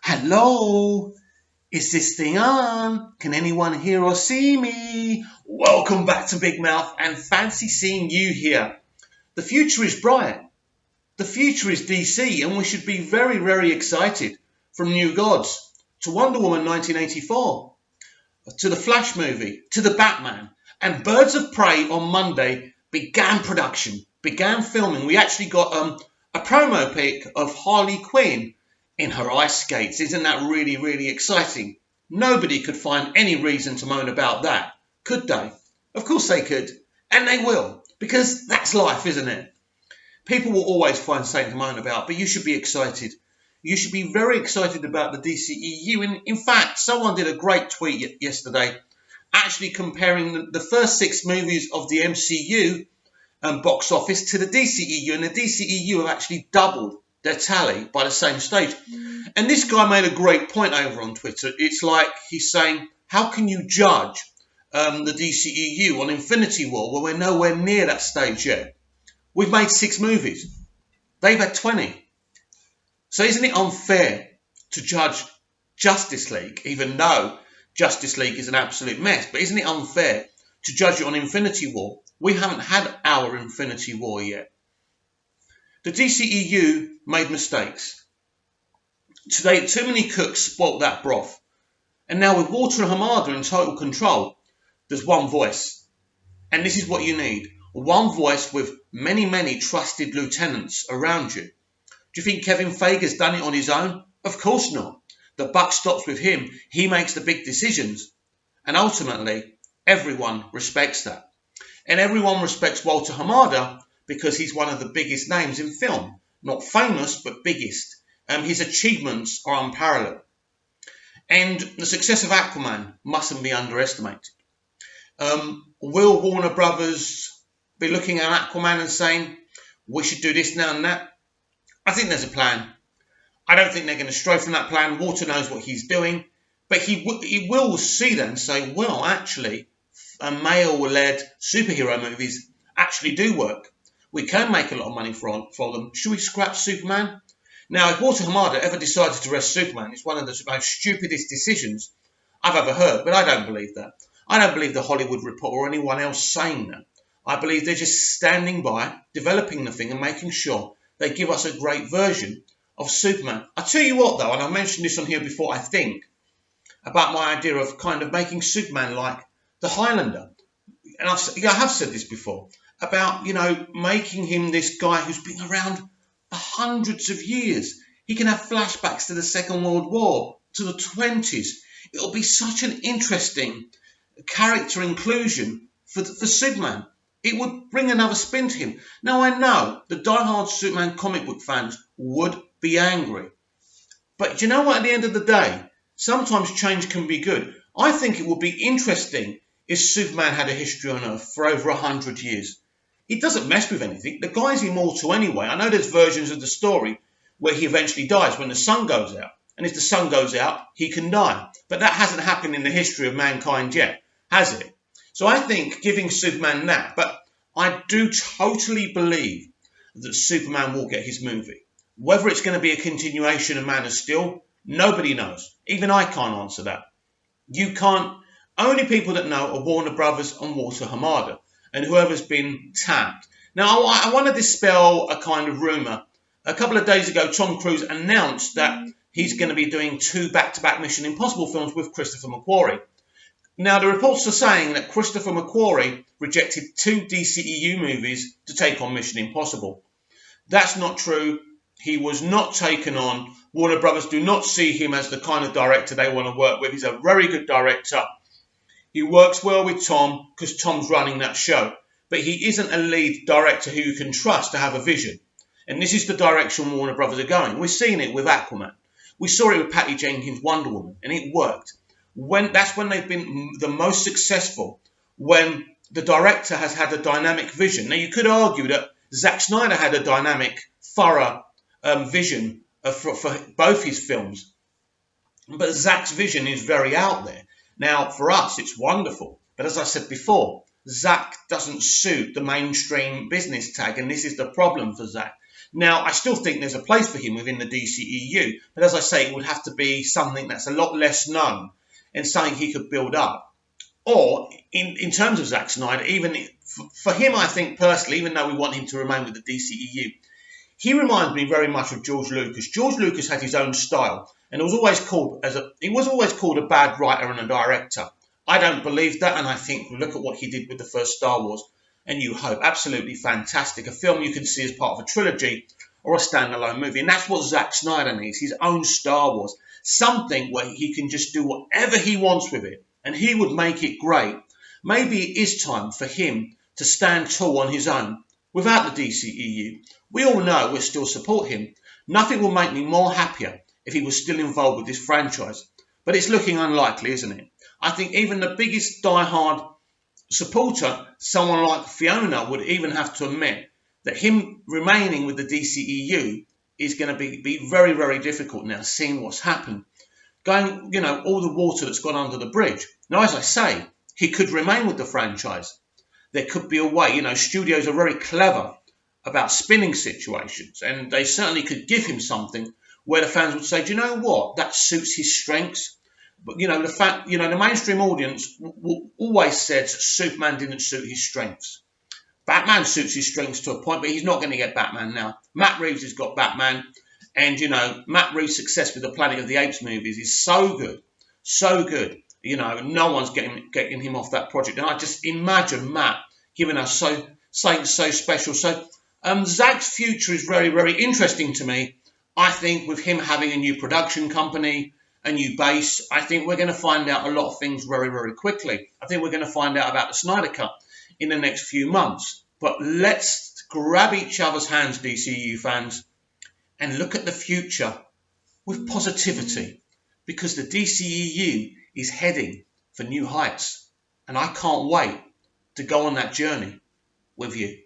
Hello, is this thing on? Can anyone hear or see me? Welcome back to Big Mouth and fancy seeing you here. The future is bright. The future is DC and we should be very, very excited. From New Gods to Wonder Woman 1984 to the Flash movie to the Batman and Birds of Prey on Monday began production, began filming. We actually got a promo pic of Harley Quinn in her ice skates. Isn't that really, really exciting? Nobody could find any reason to moan about that, could they? Of course they could, and they will, because that's life, isn't it? People will always find something to moan about, but you should be excited. You should be very excited about the dceu. And in fact, someone did a great tweet yesterday, actually comparing the first 6 movies of the MCU box office to the dceu, and the dceu have actually doubled their tally by the same stage. And this guy made a great point over on Twitter. It's like he's saying, how can you judge the dceu on Infinity War when we're nowhere near that stage yet? We've made 6 movies. They've had 20. So isn't it unfair to judge Justice League, even though Justice League is an absolute mess? But isn't it unfair to judge it on Infinity War? We haven't had our Infinity War yet. The dceu made mistakes. Today, too many cooks spoilt that broth. And now with Walter and Hamada in total control, there's one voice. And this is what you need. One voice with many, many trusted lieutenants around you. Do you think Kevin Feige's done it on his own? Of course not. The buck stops with him. He makes the big decisions. And ultimately, everyone respects that. And everyone respects Walter Hamada because he's one of the biggest names in film. Not famous, but biggest. His achievements are unparalleled. And the success of Aquaman mustn't be underestimated. Will Warner Brothers be looking at Aquaman and saying, we should do this now and that? I think there's a plan. I don't think they're going to stray from that plan. Walter knows what he's doing. But he will see that and say, well, actually, male-led superhero movies actually do work. We can make a lot of money for them. Should we scrap Superman? Now, if Walter Hamada ever decided to arrest Superman, it's one of the most stupidest decisions I've ever heard, but I don't believe that. I don't believe the Hollywood Reporter or anyone else saying that. I believe they're just standing by, developing the thing and making sure they give us a great version of Superman. I tell you what, though, and I mentioned this on here before, I think, about my idea of kind of making Superman like the Highlander. And I have said this before, about, making him this guy who's been around for hundreds of years. He can have flashbacks to the Second World War, to the 20s. It'll be such an interesting character inclusion for Superman. It would bring another spin to him. Now, I know the diehard Superman comic book fans would be angry. But do you know what? At the end of the day, sometimes change can be good. I think it would be interesting if Superman had a history on Earth for over 100 years. He doesn't mess with anything. The guy's immortal anyway. I know there's versions of the story where he eventually dies when the sun goes out. And if the sun goes out, he can die. But that hasn't happened in the history of mankind yet, has it? So I think giving Superman that. But I do totally believe that Superman will get his movie. Whether it's going to be a continuation of Man of Steel, nobody knows. Even I can't answer that. You can't. Only people that know are Warner Brothers and Walter Hamada, and whoever's been tapped. Now, I want to dispel a kind of rumour. A couple of days ago, Tom Cruise announced that he's going to be doing 2 back-to-back Mission Impossible films with Christopher McQuarrie. Now, the reports are saying that Christopher McQuarrie rejected 2 DCEU movies to take on Mission Impossible. That's not true. He was not taken on. Warner Brothers do not see him as the kind of director they want to work with. He's a very good director. He works well with Tom because Tom's running that show. But he isn't a lead director who you can trust to have a vision. And this is the direction Warner Brothers are going. We're seeing it with Aquaman. We saw it with Patty Jenkins' Wonder Woman, and it worked. That's when they've been the most successful, when the director has had a dynamic vision. Now, you could argue that Zack Snyder had a dynamic, thorough vision for both his films. But Zack's vision is very out there. Now, for us, it's wonderful. But as I said before, Zack doesn't suit the mainstream business tag, and this is the problem for Zack. Now, I still think there's a place for him within the DCEU, but as I say, it would have to be something that's a lot less known and something he could build up. Or, in terms of Zack Snyder, even for him, I think personally, even though we want him to remain with the DCEU, he reminds me very much of George Lucas. George Lucas had his own style, and he was always called a bad writer and a director. I don't believe that, and I think look at what he did with the first Star Wars and New Hope. Absolutely fantastic. A film you can see as part of a trilogy or a standalone movie. And that's what Zack Snyder needs, his own Star Wars. Something where he can just do whatever he wants with it, and he would make it great. Maybe it is time for him to stand tall on his own without the DCEU. We all know we'll still support him. Nothing will make me more happier if he was still involved with this franchise. But it's looking unlikely, isn't it? I think even the biggest diehard supporter, someone like Fiona, would even have to admit that him remaining with the DCEU is going to be very, very difficult now, seeing what's happened. Going, all the water that's gone under the bridge. Now, as I say, he could remain with the franchise. There could be a way, studios are very clever about spinning situations, and they certainly could give him something where the fans would say, do you know what, that suits his strengths. But, the mainstream audience always said Superman didn't suit his strengths. Batman suits his strengths to a point, but he's not going to get Batman now. Matt Reeves has got Batman, and, Matt Reeves' success with the Planet of the Apes movies is so good, so good. No one's getting him off that project. And I just imagine Matt giving us something so special. So Zack's future is very, very interesting to me. I think with him having a new production company, a new base, I think we're going to find out a lot of things very, very quickly. I think we're going to find out about the Snyder Cut in the next few months. But let's grab each other's hands, DCU fans, and look at the future with positivity, because the DCEU is heading for new heights. And I can't wait to go on that journey with you.